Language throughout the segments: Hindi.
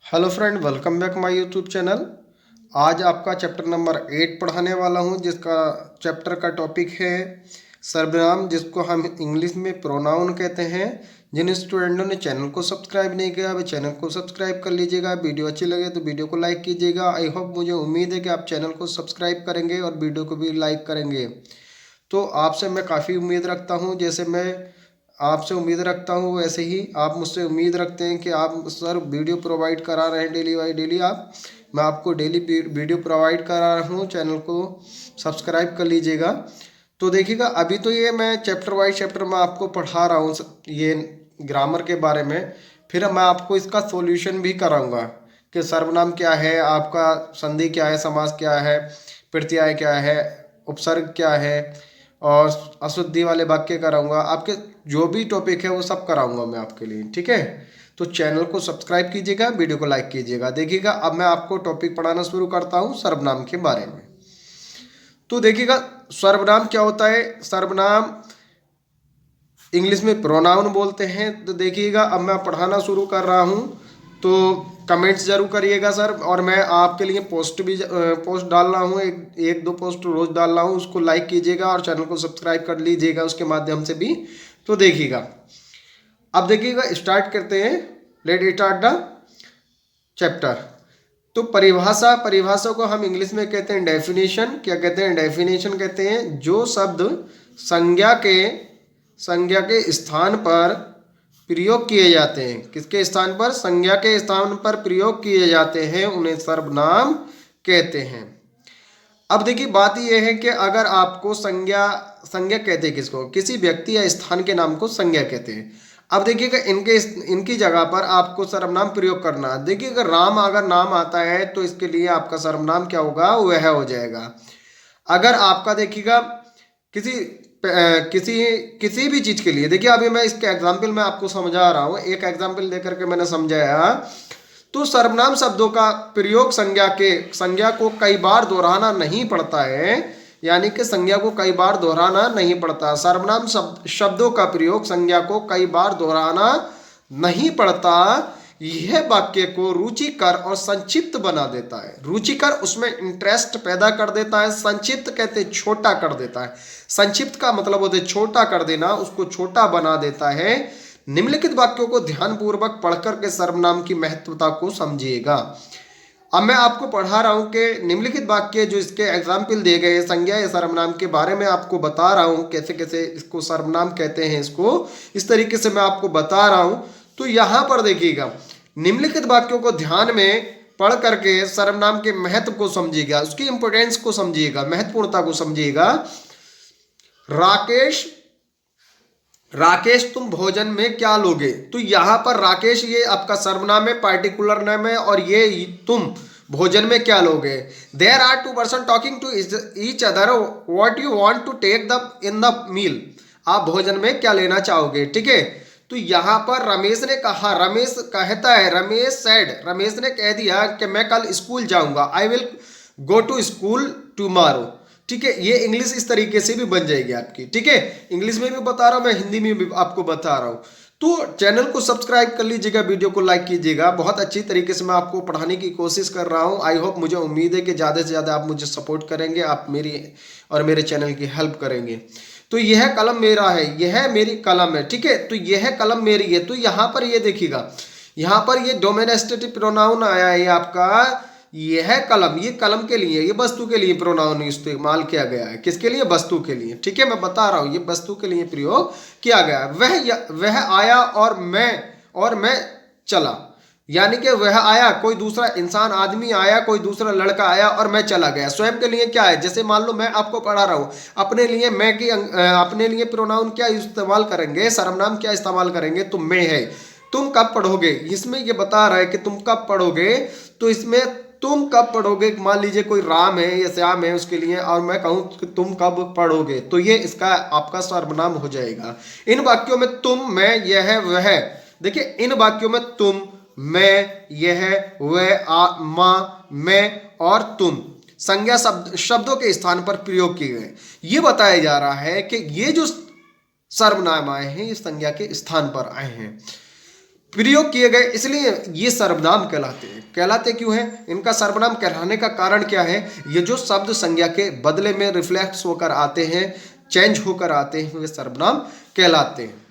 Hello friend, welcome back my YouTube channel. आज आपका चैप्टर नंबर 8 पढ़ाने वाला हूं, जिसका चैप्टर का टॉपिक है सर्वनाम, जिसको हम इंग्लिश में प्रोनाउन कहते हैं। जिन स्टूडेंटों ने चैनल को सब्सक्राइब नहीं किया वे चैनल को सब्सक्राइब कर लीजिएगा। वीडियो अच्छी लगे तो वीडियो को लाइक कीजिएगा। आई होप, मुझे उम्मीद है कि आप चैनल को सब्सक्राइब करेंगे और वीडियो को भी लाइक करेंगे। तो आपसे मैं काफ़ी उम्मीद रखता हूं, जैसे मैं आपसे उम्मीद रखता हूँ वैसे ही आप मुझसे उम्मीद रखते हैं कि आप सर वीडियो प्रोवाइड करा रहे हैं डेली बाई डेली। मैं आपको डेली वीडियो प्रोवाइड करा रहा हूँ। चैनल को सब्सक्राइब कर लीजिएगा। तो देखिएगा, अभी तो ये मैं चैप्टर वाइज चैप्टर में आपको पढ़ा रहा हूँ ये ग्रामर के बारे में। फिर मैं आपको इसका सॉल्यूशन भी कराऊंगा कि सर्वनाम क्या है, आपका संधि क्या है, समास क्या है, प्रत्यय क्या है, उपसर्ग क्या है, और अशुद्धि वाले वाक्य कराऊंगा। आपके जो भी टॉपिक है वो सब कराऊंगा मैं आपके लिए, ठीक है। तो चैनल को सब्सक्राइब कीजिएगा, वीडियो को लाइक कीजिएगा। देखिएगा, अब मैं आपको टॉपिक पढ़ाना शुरू करता हूँ सर्वनाम के बारे में। तो देखिएगा, सर्वनाम क्या होता है। सर्वनाम इंग्लिश में प्रोनाउन बोलते हैं। तो देखिएगा, अब मैं पढ़ाना शुरू कर रहा हूँ, तो कमेंट्स जरूर करिएगा सर। और मैं आपके लिए पोस्ट डाल रहा हूँ, एक दो पोस्ट रोज डाल रहा हूँ, उसको लाइक कीजिएगा और चैनल को सब्सक्राइब कर लीजिएगा उसके माध्यम से भी। तो देखिएगा, अब देखिएगा, स्टार्ट करते हैं। Let start the chapter. तो परिभाषा को हम इंग्लिश में कहते हैं डेफिनेशन। क्या कहते हैं? डेफिनेशन कहते हैं जो शब्द संज्ञा के स्थान पर प्रयोग किए जाते हैं। किसके स्थान पर? संज्ञा के स्थान पर प्रयोग किए जाते हैं, उन्हें सर्वनाम कहते हैं। अब देखिए, बात यह है कि अगर आपको संज्ञा कहते हैं किसको? किसी व्यक्ति या स्थान के नाम को संज्ञा कहते हैं। अब देखिएगा, इनकी जगह पर आपको सर्वनाम प्रयोग करना। देखिए, अगर नाम आता है तो इसके लिए आपका सर्वनाम क्या होगा? वह हो जाएगा। अगर आपका देखिएगा किसी किसी किसी भी चीज के लिए, देखिए अभी मैं इसके एग्जाम्पल में आपको समझा रहा हूं, एक एग्जाम्पल देकर के मैंने समझाया। तो सर्वनाम शब्दों का प्रयोग संज्ञा को कई बार दोहराना नहीं पड़ता है, यानी कि संज्ञा को कई बार दोहराना नहीं पड़ता। सर्वनाम शब्दों का प्रयोग संज्ञा को कई बार दोहराना नहीं पड़ता। यह वाक्य को रुचिकर और संक्षिप्त बना देता है। रुचिकर उसमें इंटरेस्ट पैदा कर देता है। संक्षिप्त कहते छोटा कर देता है। संक्षिप्त का मतलब होता है छोटा कर देना, उसको छोटा बना देता है। निम्नलिखित वाक्यों को ध्यानपूर्वक पढ़कर के सर्वनाम की महत्वता को समझिएगा। अब मैं आपको पढ़ा रहा हूं कि निम्नलिखित वाक्य जो इसके एग्जाम्पल दिए गए संज्ञा या सर्वनाम के बारे में आपको बता रहा हूं, कैसे कैसे इसको सर्वनाम कहते हैं, इसको इस तरीके से मैं आपको बता रहा हूं। तो यहां पर देखिएगा, निम्नलिखित वाक्यों को ध्यान में पढ़ करके सर्वनाम के महत्व को समझिएगा, उसकी इंपोर्टेंस को समझिएगा, महत्वपूर्णता को समझिएगा। राकेश तुम भोजन में क्या लोगे? तो यहां पर राकेश ये आपका सर्वनाम है, पार्टिकुलर नाम है, और ये तुम भोजन में क्या लोगे। There are two person talking to each other what you want to take the in the meal. आप भोजन में क्या लेना चाहोगे, ठीक है। तो यहां पर रमेश ने कहा, रमेश कहता है, रमेश ने कह दिया कि मैं कल स्कूल जाऊंगा। I will go to school tomorrow, ठीक है। ये इंग्लिश इस तरीके से भी बन जाएगी आपकी, ठीक है। इंग्लिश में भी बता रहा हूं मैं, हिंदी में भी आपको बता रहा हूं। तो चैनल को सब्सक्राइब कर लीजिएगा, वीडियो को लाइक कीजिएगा। बहुत अच्छी तरीके से मैं आपको पढ़ाने की कोशिश कर रहा हूं। आई होप, मुझे उम्मीद है कि ज़्यादा से ज़्यादा आप मुझे सपोर्ट करेंगे, आप मेरी और मेरे चैनल की हेल्प करेंगे। तो यह कलम मेरा है, यह मेरी कलम है, ठीक है। तो यह कलम मेरी है। तो यहाँ पर ये देखिएगा, यहाँ पर ये डोमेस्टिक प्रोनाउन आया है आपका। यह कलम, ये कलम के लिए, ये वस्तु के लिए प्रोनाउन इस्तेमाल किया गया है। किसके लिए? वस्तु के लिए, ठीक है। मैं बता रहा हूं, ये वस्तु के लिए प्रयोग किया गया है। वह आया और मैं चला, यानी कि वह आया, कोई दूसरा इंसान, आदमी आया, कोई दूसरा लड़का आया और मैं चला गया। स्वयं के लिए क्या है? जैसे मान लो मैं आपको पढ़ा रहा हूं, अपने लिए अपने लिए प्रोनाउन क्या इस्तेमाल करेंगे, सर्वनाम क्या इस्तेमाल करेंगे? तो मैं है। तुम कब पढ़ोगे, इसमें ये बता रहा है कि तुम कब पढ़ोगे। तो इसमें तुम कब पढ़ोगे, मान लीजिए कोई राम है या श्याम है उसके लिए, और मैं कहूं कि तुम कब पढ़ोगे, तो ये इसका आपका सर्वनाम हो जाएगा। इन वाक्यों में तुम, मैं, यह, वह, देखिए इन वाक्यों में तुम, मैं, यह, वह, मां, मैं और तुम संज्ञा शब्दों के स्थान पर प्रयोग किए गए। ये बताया जा रहा है कि ये जो सर्वनाम आए हैं ये संज्ञा के स्थान पर आए हैं। प्रयोग किए गए, इसलिए ये सर्वनाम कहलाते हैं। कहलाते क्यों हैं? इनका सर्वनाम कहलाने का कारण क्या है? ये जो शब्द संज्ञा के बदले में रिफ्लेक्स होकर आते हैं, चेंज होकर आते हैं, वे सर्वनाम कहलाते हैं।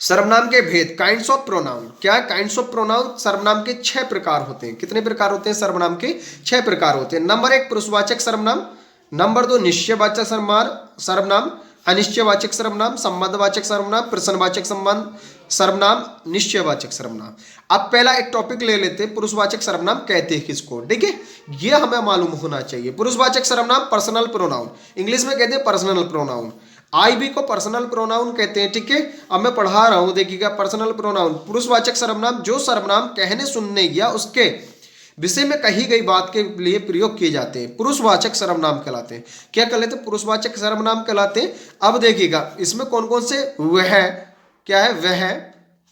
सर्वनाम के भेद, काइंड्स ऑफ प्रोनाउन। क्या काइंड्स ऑफ प्रोनाउन? सर्वनाम के 6 प्रकार होते हैं। कितने प्रकार होते हैं? सर्वनाम के 6 प्रकार होते हैं। नंबर 1 पुरुषवाचक सर्वनाम, नंबर 2 निश्चयवाचक सर्वनाम, अनिश्चयवाचक सर्वनाम, संबंधवाचक सर्वनाम, प्रश्नवाचक सर्वनाम, निश्चयवाचक सर्वनाम। अब पहला एक टॉपिक ले लेते हैं, पुरुषवाचक सर्वनाम कहते हैं किसको, ठीक है? ये हमें मालूम होना चाहिए। पुरुषवाचक सर्वनाम पर्सनल प्रोनाउन, इंग्लिश में कहते हैं पर्सनल प्रोनाउन। आई भी को पर्सनल प्रोनाउन कहते हैं, ठीक है? अब मैं पढ़ा रहा हूं, देखिएगा। पर्सनल प्रोनाउन, पुरुषवाचक सर्वनाम जो सर्वनाम कहने सुनने या उसके विषय में कही गई बात के लिए प्रयोग किए जाते हैं, पुरुषवाचक सर्वनाम कहलाते हैं। क्या कहलाते हैं? पुरुषवाचक सर्वनाम कहलाते हैं। अब देखिएगा इसमें कौन कौन से वह, क्या है? वह,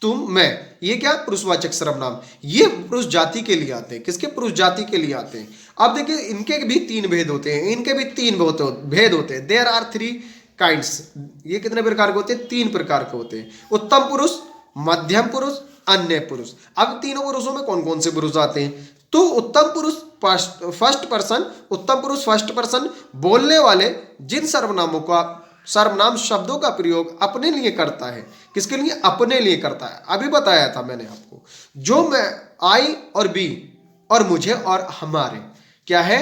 तुम, मैं, ये क्या? पुरुषवाचक सर्वनाम। ये पुरुष जाति के लिए आते हैं। किसके? पुरुष जाति के लिए आते हैं। अब देखिए इनके भी 3 भेद होते हैं, इनके भी 3 भेद होते हैं। There are 3 kinds. ये कितने प्रकार के होते हैं? 3 प्रकार के होते हैं। उत्तम पुरुष, मध्यम पुरुष, अन्य पुरुष। अब तीनों पुरुषों में कौन कौन से पुरुष आते हैं? तो उत्तम पुरुष फर्स्ट पर्सन, उत्तम पुरुष फर्स्ट पर्सन बोलने वाले जिन सर्वनाम शब्दों का प्रयोग अपने लिए करता है। किसके लिए? अपने लिए करता है। अभी बताया था मैंने आपको, जो मैं, आई और बी, और मुझे और हमारे, क्या है?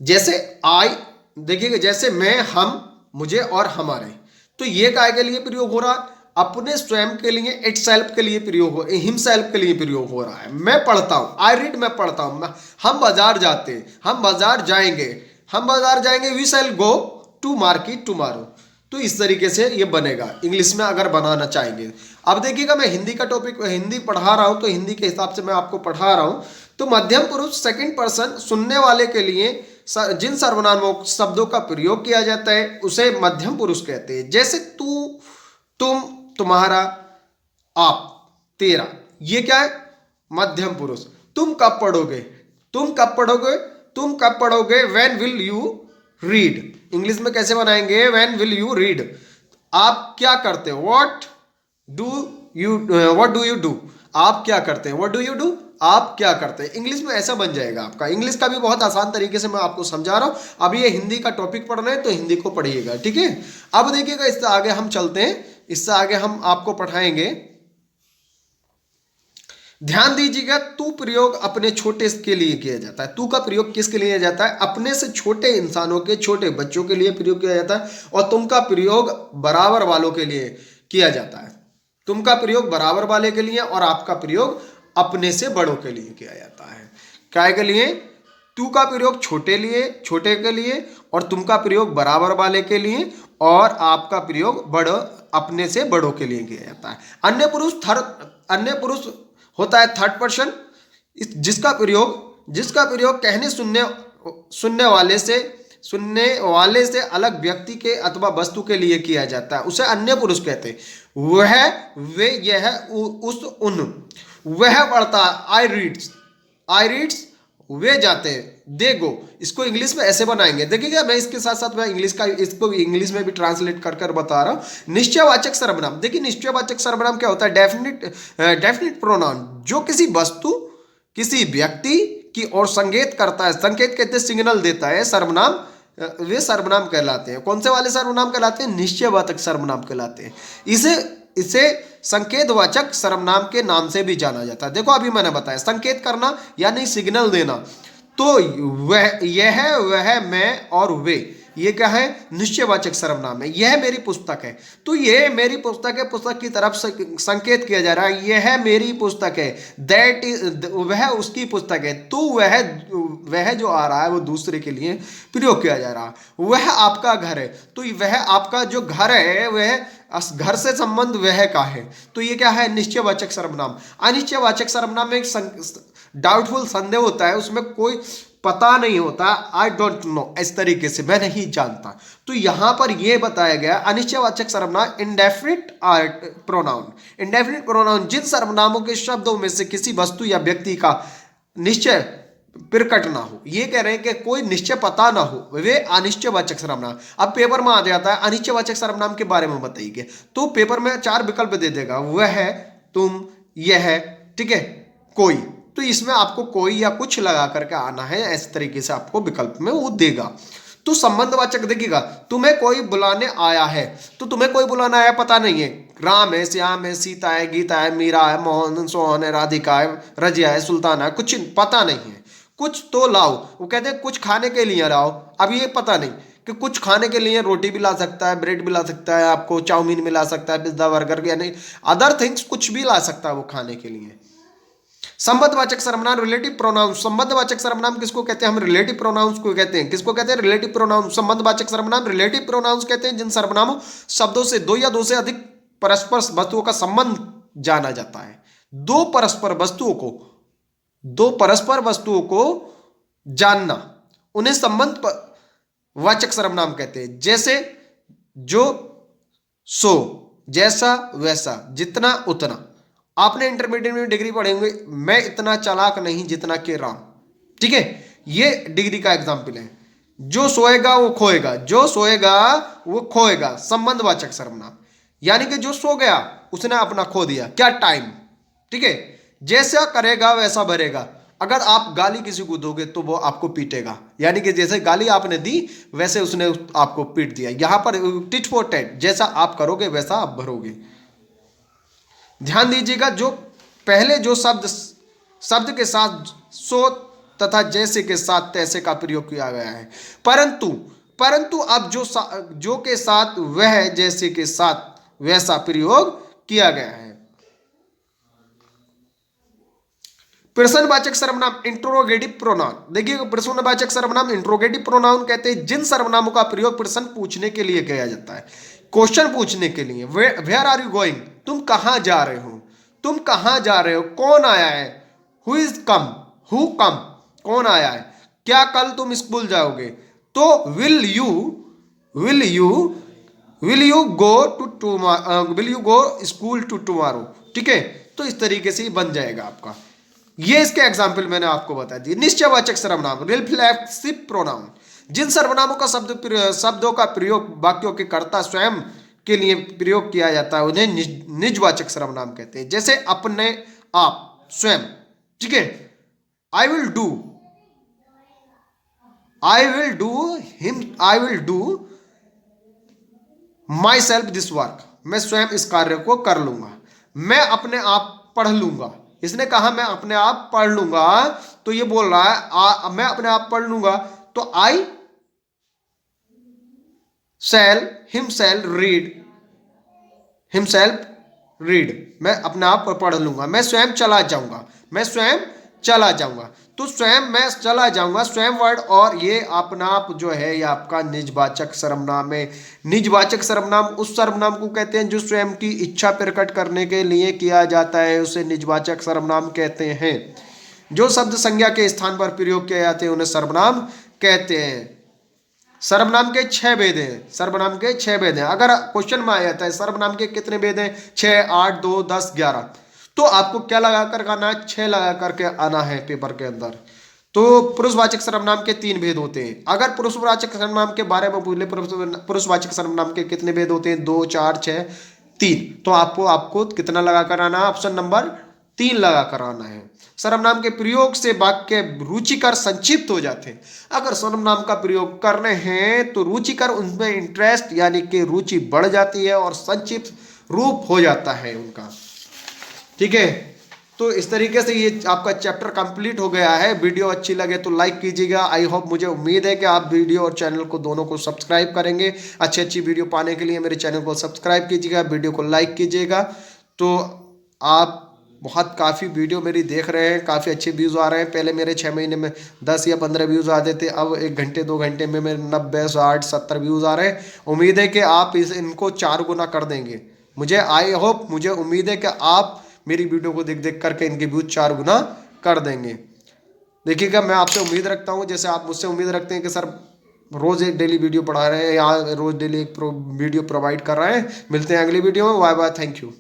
जैसे आई, देखिएगा, जैसे मैं, हम, मुझे और हमारे, तो ये काय के लिए प्रयोग हो रहा है? अपने स्वयं के लिए, इट सेल्फ के लिए प्रयोग हो, हिमसेल्फ के लिए प्रयोग हो रहा है। मैं पढ़ता हूं, आई रीड, मैं पढ़ता हूं। हम बाजार जाते हैं, हम बाजार जाएंगे, हम बाजार जाएंगे, we shall go to market tomorrow. तो इस तरीके से ये बनेगा इंग्लिश में अगर बनाना चाहेंगे। अब देखिएगा मैं हिंदी का टॉपिक, हिंदी पढ़ा रहा हूं, तो हिंदी के हिसाब से मैं आपको पढ़ा रहा हूं। तो मध्यम पुरुष सेकंड पर्सन सुनने वाले के लिए जिन सर्वनामों शब्दों का प्रयोग किया जाता है उसे मध्यम पुरुष कहते हैं। जैसे तू, तुम, तुम्हारा, आप, तेरा, ये क्या है? मध्यम पुरुष। तुम कब पढ़ोगे? तुम कब पढ़ोगे? तुम कब पढ़ोगे? When will you read. English में कैसे बनाएंगे? When will you read. आप क्या करते हो? What do you do. आप क्या करते हैं? What do you do. आप क्या करते हैं? इंग्लिश में ऐसा बन जाएगा आपका। इंग्लिश का भी बहुत आसान तरीके से मैं आपको समझा रहा हूं। अब ये हिंदी का टॉपिक पढ़ना है तो हिंदी को पढ़िएगा, ठीक है? अब देखिएगा इससे आगे हम चलते हैं, इससे आगे हम आपको पढ़ाएंगे। ध्यान दीजिएगा, तू प्रयोग अपने छोटे के लिए किया जाता है। तू का प्रयोग किसके लिए जाता है? अपने से छोटे इंसानों के, छोटे बच्चों के लिए प्रयोग किया जाता है। और तुम का प्रयोग बराबर वालों के लिए किया जाता है। तुम का प्रयोग बराबर वाले के लिए और आपका प्रयोग अपने से बड़ों के लिए किया जाता है। काय के लिए? तू का प्रयोग छोटे के लिए, और तुम का प्रयोग बराबर वाले के लिए, और आपका प्रयोग अपने से बड़ों के लिए किया जाता है। अन्य पुरुष होता है थर्ड पर्सन, जिसका प्रयोग कहने सुनने वाले से अलग व्यक्ति के अथवा वस्तु के लिए किया जाता है, उसे अन्य पुरुष कहते हैं। वह, वे, यह, उस, उन। वह पढ़ता है, आई रीड्स, वे जाते हैं, दे गो। इसको इंग्लिश में ऐसे बनाएंगे, देखिएगा। मैं इसके साथ साथ मैं इसको भी इंग्लिश में भी ट्रांसलेट कर बता रहा हूं। निश्चयवाचक सर्वनाम, देखिए निश्चयवाचक सर्वनाम क्या होता है? डेफिनिट प्रोनाउन, जो किसी वस्तु, किसी व्यक्ति की ओर संकेत करता है। संकेत कहते हैं, सिग्नल देता है। सर्वनाम, वे सर्वनाम कहलाते हैं। कौन से वाले सर्वनाम कहलाते हैं? निश्चयवाचक सर्वनाम कहलाते हैं। इसे संकेतवाचक सर्वनाम के नाम से भी जाना जाता है। देखो अभी मैंने बताया, संकेत करना यानी सिग्नल देना। तो वह, यह, वह, मैं और वे, ये क्या है? निश्चयवाचक सर्वनाम है। यह मेरी पुस्तक है, तो यह मेरी पुस्तक है, पुस्तक की तरफ से संकेत किया जा रहा है, यह मेरी पुस्तक है। दैट इज, वह उसकी पुस्तक है। तो वह जो आ रहा है वो दूसरे के लिए प्रयोग किया जा रहा है। वह आपका घर है, तो वह आपका जो घर है वह घर से संबंध वह का है, तो ये क्या है? निश्चयवाचक सर्वनाम। अनिश्चयवाचक सर्वनाम में एक डाउटफुल संदेह होता है, उसमें कोई पता नहीं होता, आई डोंट नो, इस तरीके से, मैं नहीं जानता। तो यहां पर यह बताया गया अनिश्चयवाचक सर्वनाम इंडेफिनिट प्रोनाउन, जिन सर्वनामों के शब्दों में से किसी वस्तु या व्यक्ति का निश्चय प्रकट ना हो। ये कह रहे हैं कि कोई निश्चय पता ना हो, वे अनिश्चयवाचक सर्वनाम। अब पेपर में आ जाता है अनिश्चयवाचक सर्वनाम के बारे में बताइए, तो पेपर में 4 विकल्प दे देगा, वह है, तुम, यह है, ठीक है, कोई। तो इसमें आपको कोई या कुछ लगा करके आना है, इस तरीके से आपको विकल्प में वो देगा। तो संबंधवाचक देखिएगा, तुम्हें कोई बुलाने आया है, तो तुम्हें कोई बुलाने आया पता नहीं है, राम है, श्याम है, सीता है, गीता है, मीरा है, मोहन सोहन है, राधिका है, रजिया है, सुल्ताना है, कुछ पता नहीं है। कुछ तो लाओ, वो कहते हैं कुछ खाने के लिए लाओ। अब ये पता नहीं कि कुछ खाने के लिए रोटी भी ला सकता है, ब्रेड भी ला सकता है, आपको चाउमीन भी ला सकता है, पिज्जा बर्गर, यानी अदर थिंग्स कुछ भी ला सकता है वो खाने के लिए। संबंधवाचक सर्वनाम रिलेटिव प्रोनाउन। संबंधवाचक सर्वनाम किसको कहते हैं? हम रिलेटिव प्रोनाउंस को कहते हैं। किसको कहते हैं? Relative pronoun. संबंधवाचक सर्वनाम रिलेटिव प्रोनाउंस कहते हैं जिन सर्वनामों शब्दों से दो या दो से अधिक परस्पर वस्तुओं का संबंध जाना जाता है। दो परस्पर वस्तुओं को जानना, उन्हें संबंध वाचक सर्वनाम कहते हैं। जैसे जो, सो, जैसा वैसा, जितना उतना। आपने इंटरमीडिएट में डिग्री पढ़ेंगे, मैं इतना चालाक नहीं जितना कि राम, ठीक है, ये डिग्री का एग्जाम्पल है। जो सोएगा वो खोएगा, जो सोएगा वो खोएगा, संबंधवाचक सर्वनाम। यानी कि जो सो गया उसने अपना खो दिया, क्या, टाइम, ठीक है। जैसा करेगा वैसा भरेगा। अगर आप गाली किसी को दोगे तो वो आपको पीटेगा, यानी कि जैसे गाली आपने दी वैसे उसने आपको पीट दिया। यहां पर टिट फॉर टैट, जैसा आप करोगे वैसा आप भरोगे। ध्यान दीजिएगा, जो पहले जो शब्द के साथ सो तथा जैसे के साथ तैसे का प्रयोग किया गया है, परंतु अब जो के साथ वह, जैसे के साथ वैसा प्रयोग किया गया है। प्रश्नवाचक सर्वनाम इंट्रोगेटिव प्रोनाउन। देखिए, प्रश्नवाचक सर्वनाम इंट्रोगेटिव प्रोनाउन कहते हैं जिन सर्वनामों का प्रयोग प्रश्न पूछने के लिए किया जाता है, क्वेश्चन पूछने के लिए। वेयर आर यू गोइंग, तुम कहां जा रहे हो, तुम कहां जा रहे हो, कौन आया है, who is come, who come, कौन आया है, क्या कल तुम स्कूल जाओगे, तो will you go school to tomorrow, ठीक है। तो इस तरीके से बन जाएगा आपका। ये इसके एग्जाम्पल मैंने आपको बता दिए। निश्चयवाचक सर्वनाम रिफ्लेक्सिव प्रोनाउन, जिन सर्वनामों का शब्दों का प्रयोग वाक्यों के कर्ता स्वयं के लिए प्रयोग किया जाता है उन्हें निजवाचक सर्वनाम कहते हैं। जैसे अपने आप, स्वयं, ठीक है। I will do my self this work, मैं स्वयं इस कार्य को कर लूंगा। मैं अपने आप पढ़ लूंगा, इसने कहा मैं अपने आप पढ़ लूंगा, तो ये बोल रहा है मैं अपने आप पढ़ लूंगा, तो आई शैल हिमसेल्फ रीड, मैं अपने आप पढ़ लूंगा। मैं स्वयं चला जाऊंगा, तो स्वयं मैं चला जाऊंगा, स्वयं वर्ड, और ये अपना आप जो है ये आपका निजवाचक सर्वनाम है। निजवाचक सर्वनाम उस सर्वनाम को कहते हैं जो स्वयं की इच्छा प्रकट करने के लिए किया जाता है, उसे निजवाचक सर्वनाम कहते हैं। जो शब्द संज्ञा के स्थान पर प्रयोग किए जाते हैं उन्हें सर्वनाम कहते हैं। सर्वनाम के 6 भेद हैं। अगर क्वेश्चन में आ जाता है सर्वनाम के कितने भेद हैं, 6, 8, 2, 10, 11, तो आपको क्या लगा कर आना है, 6 लगा करके आना है पेपर के अंदर। तो पुरुषवाचक सर्वनाम के 3 भेद होते हैं। अगर पुरुषवाचक सर्वनाम के बारे में बोले, पुरुषवाचक सर्वनाम के कितने भेद होते हैं, 2, 4, 6, 3, तो आपको कितना लगा कर आना है, ऑप्शन नंबर 3 लगा कर आना है। सर्वनाम के प्रयोग से वाक्य रुचिकर संक्षिप्त हो जाते हैं। अगर सर्वनाम का प्रयोग कर रहे हैं तो रुचिकर, उनमें इंटरेस्ट यानी कि रुचि बढ़ जाती है और संक्षिप्त रूप हो जाता है उनका, ठीक है। तो इस तरीके से ये आपका चैप्टर कंप्लीट हो गया है। वीडियो अच्छी लगे तो लाइक कीजिएगा। आई होप, मुझे उम्मीद है कि आप वीडियो और चैनल को दोनों को सब्सक्राइब करेंगे। अच्छी वीडियो पाने के लिए मेरे चैनल को सब्सक्राइब कीजिएगा, वीडियो को लाइक कीजिएगा। तो आप काफ़ी वीडियो मेरी देख रहे हैं, काफ़ी अच्छे व्यूज़ आ रहे हैं। पहले मेरे 6 महीने में 10 या 15 व्यूज़ आते थे, अब 1 घंटे 2 घंटे में मेरे 90, 60, 70 व्यूज़ आ रहे हैं। उम्मीद है कि आप इनको 4 गुना कर देंगे। मुझे उम्मीद है कि आप मेरी वीडियो को देख करके इनके व्यूज 4 गुना कर देंगे। देखिएगा, मैं आपसे उम्मीद रखता हूं, जैसे आप मुझसे उम्मीद रखते हैं कि सर रोज एक डेली वीडियो पढ़ा रहे हैं, यहाँ रोज डेली एक वीडियो प्रोवाइड कर रहे हैं। मिलते हैं अगली वीडियो में। Bye bye, thank you.